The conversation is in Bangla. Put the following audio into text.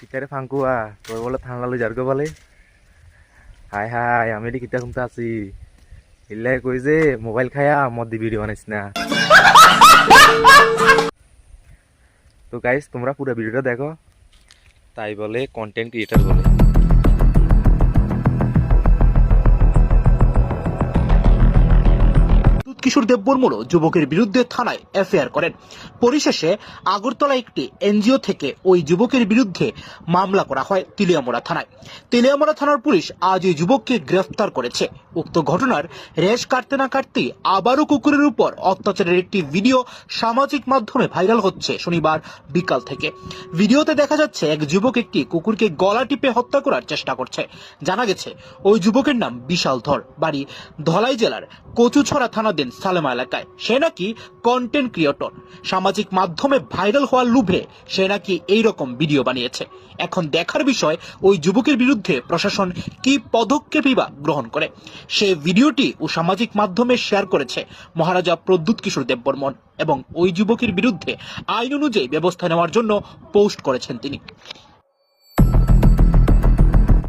কিতারে ফাঙ্কুয়া তোর বলে ঠান্ডা লই যার গো বলে হাই হাই আমি এটি কিতা শুনতে আছি ইল্লাই কই যে মোবাইল খায়া মদ দি ভিডিও বানাইছ না। তো গাইস তোমরা পুরো ভিডিওটা দেখো, তাই বলে কন্টেন্ট ক্রিয়েটর বলে। কিশোর দেববর্মনও যুবকের বিরুদ্ধে থানায় এফআইআর করেন। পরিশেষে আগরতলা একটি এনজিও থেকে ওই যুবকের বিরুদ্ধে মামলা করা হয় তেলিয়ামুড়া থানায়। তেলিয়ামুড়া থানার পুলিশ আজ ওই যুবককে গ্রেফতার করেছে। উক্ত ঘটনার রেশ কাটতে না কাটতেই আবারও কুকুরের উপর অত্যাচারের একটি ভিডিও সামাজিক মাধ্যমে ভাইরাল হচ্ছে শনিবার বিকাল থেকে। ভিডিওতে দেখা যাচ্ছে এক যুবক একটি কুকুরকে গলা টিপে হত্যা করার চেষ্টা করছে। জানা গেছে ওই যুবকের নাম বিশাল ধর, বাড়ি ধলাই জেলার কচুছড়া থানাধীন সালেমা এলাকায়। সে নাকি কন্টেন্ট ক্রিয়েটর, সামাজিক মাধ্যমে ভাইরাল হওয়ার লোভে সে নাকি এইরকম ভিডিও বানিয়েছে। এখন দেখার বিষয় ওই যুবকের বিরুদ্ধে প্রশাসন কি পদক্ষেপই বা গ্রহণ করে। সে ভিডিওটি ও সামাজিক মাধ্যমে শেয়ার করেছে মহারাজা প্রদ্যুৎ কিশোর দেববর্মন এবং ওই যুবকের বিরুদ্ধে আইন অনুযায়ী ব্যবস্থা নেওয়ার জন্য পোস্ট করেছেন তিনি।